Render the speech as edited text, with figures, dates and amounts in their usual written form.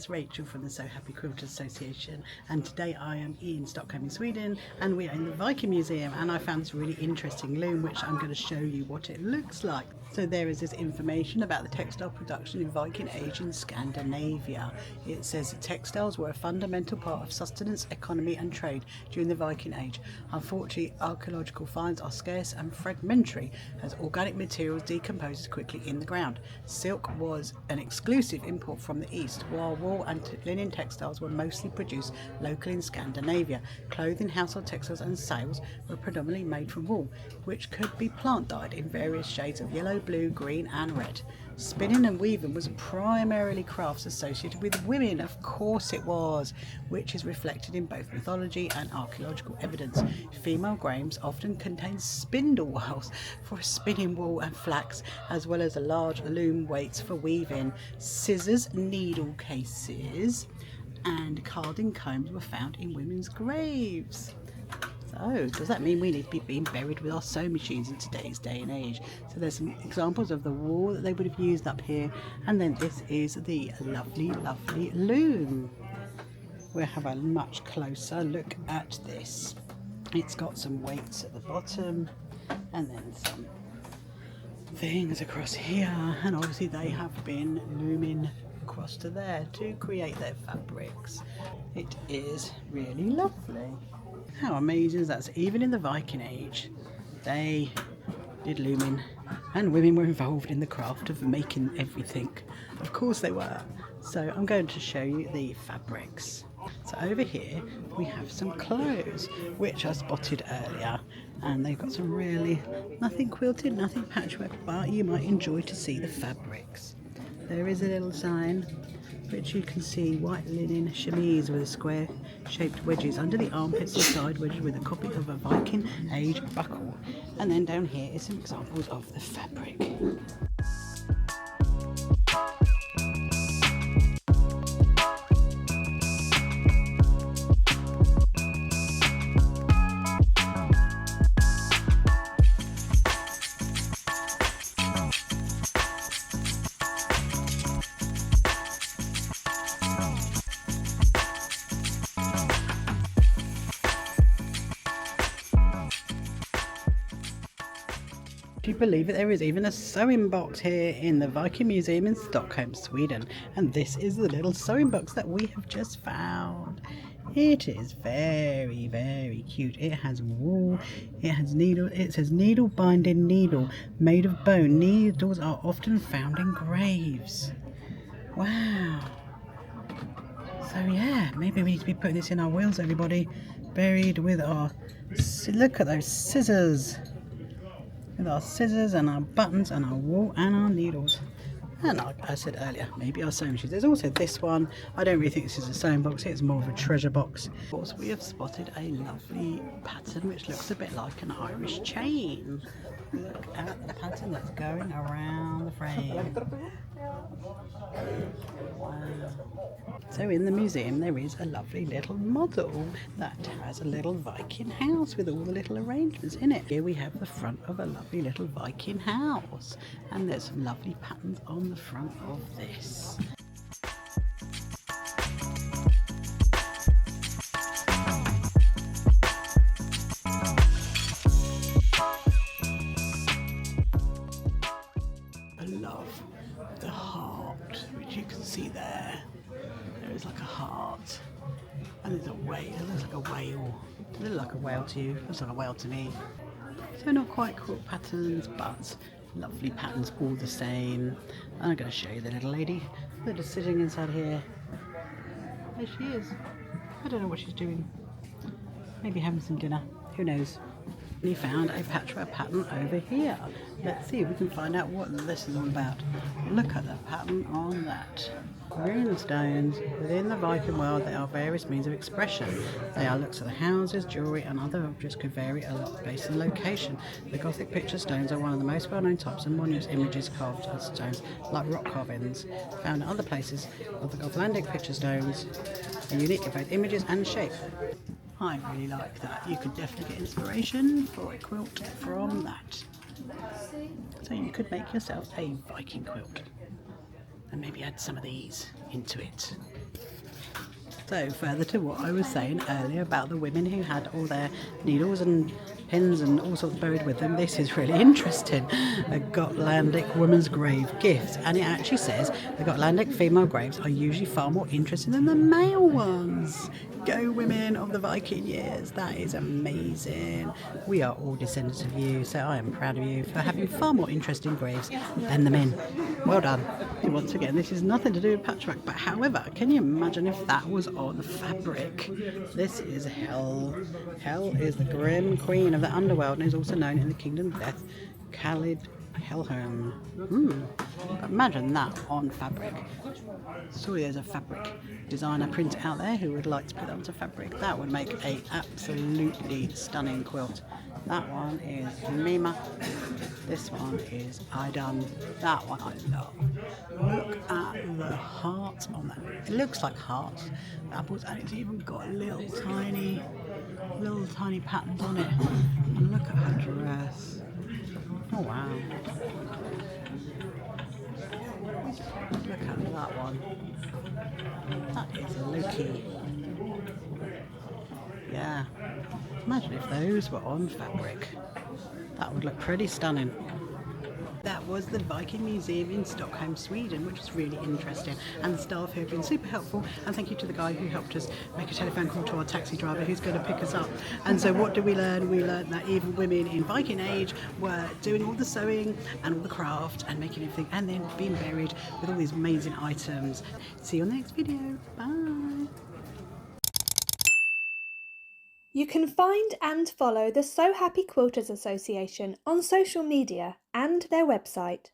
it's Rachel from the So Happy Quilters Association, and today I am in Stockholm, Sweden, and we are in the Viking Museum, and I found this really interesting loom which I'm going to show you what it looks like. So there is this information about the textile production in Viking Age in Scandinavia. It says that textiles were a fundamental part of sustenance, economy and trade during the Viking Age. Unfortunately, archaeological finds are scarce and fragmentary as organic materials decompose quickly in the ground. Silk was an exclusive import from the east, while wool and linen textiles were mostly produced locally in Scandinavia. Clothing, household textiles and sails were predominantly made from wool, which could be plant dyed in various shades of yellow, blue, green and red. Spinning and weaving was primarily crafts associated with women, of course it was, which is reflected in both mythology and archaeological evidence. Female graves often contained spindle wheels for spinning wool and flax, as well as large loom weights for weaving. Scissors, needle cases and carding combs were found in women's graves. So, does that mean we need to be being buried with our sewing machines in today's day and age? So there's some examples of the wool that they would have used up here, and then this is the lovely, lovely loom. We'll have a much closer look at this. It's got some weights at the bottom, and then some things across here, and obviously they have been looming across to there to create their fabrics. It is really lovely. How amazing is that? So even in the Viking Age, they did looming, and women were involved in the craft of making everything. Of course they were. So I'm going to show you the fabrics. So over here we have some clothes, which I spotted earlier, and they've got some really, nothing quilted, nothing patchwork, but you might enjoy to see the fabrics. There is a little sign which you can see: white linen chemise with a square shaped wedges under the armpits and side wedges with a copy of a Viking Age buckle. And then down here is some examples of the fabric. Do you believe it? There is even a sewing box here in the Viking Museum in Stockholm, Sweden, and this is the little sewing box that we have just found. It is very, very cute. It has wool, it has needle, it says needle binding needle made of bone. Needles are often found in graves. Wow. So yeah, maybe we need to be putting this in our wheels, everybody. Buried with our, look at those scissors. With our scissors and our buttons and our wool and our needles. And like I said earlier, maybe our sewing machines. There's also this one. I don't really think this is a sewing box, it's more of a treasure box. Of course, we have spotted a lovely pattern which looks a bit like an Irish chain. Look at the pattern that's going around the frame. Wow. So in the museum there is a lovely little model that has a little Viking house with all the little arrangements in it. Here we have the front of a lovely little Viking house, and there's some lovely patterns on the front of this. I love the heart, which you can see there. There is like a heart, and there's a whale. It looks like a whale. It looks like a whale to you. It looks like a whale to me. So not quite quilt patterns, but lovely patterns all the same. And I'm going to show you the little lady that is sitting inside here. There she is. I don't know what she's doing. Maybe having some dinner. Who knows? We found a patchwork pattern over here. Let's see if we can find out what this is all about. Look at the pattern on that. Runestones. Within the Viking world there are various means of expression. They are looks of the houses, jewellery and other objects could vary a lot based on location. The Gothic picture stones are one of the most well-known types of monuments images carved on stones like rock carvings found in other places. Of the Gotlandic picture stones are unique in both images and shape. I really like that. You could definitely get inspiration for a quilt from that. So you could make yourself a Viking quilt and maybe add some of these into it. So further to what I was saying earlier about the women who had all their needles and pins and all sorts buried with them, this is really interesting. A Gotlandic woman's grave gift, and it actually says the Gotlandic female graves are usually far more interesting than the male ones. Go women of the Viking years, that is amazing. We are all descendants of you, so I am proud of you for having far more interesting graves than the men. Well done. Once again, this is nothing to do with patchwork, but however, can you imagine if that was on fabric? This is hell. Hell is the grim queen of the underworld and is also known in the Kingdom of Death, Khalid Helheim. Imagine that on fabric. Surely there's a fabric designer print out there who would like to put that onto fabric. That would make a absolutely stunning quilt. That one is Mima. This one is Idan. That one I love. Look at the heart on that. It looks like hearts, apples, and it's even got little tiny patterns on it. And look at her dress. Oh wow. Look at that one. That is Loki. Yeah. Imagine if those were on fabric. That would look pretty stunning. That was the Viking Museum in Stockholm, Sweden, which was really interesting, and the staff here have been super helpful, and thank you to the guy who helped us make a telephone call to our taxi driver who's going to pick us up. And so what did we learn? We learned that even women in Viking age were doing all the sewing and all the craft and making everything, and then being buried with all these amazing items. See you on the next video. Bye. You can find and follow the So Happy Quilters Association on social media and their website.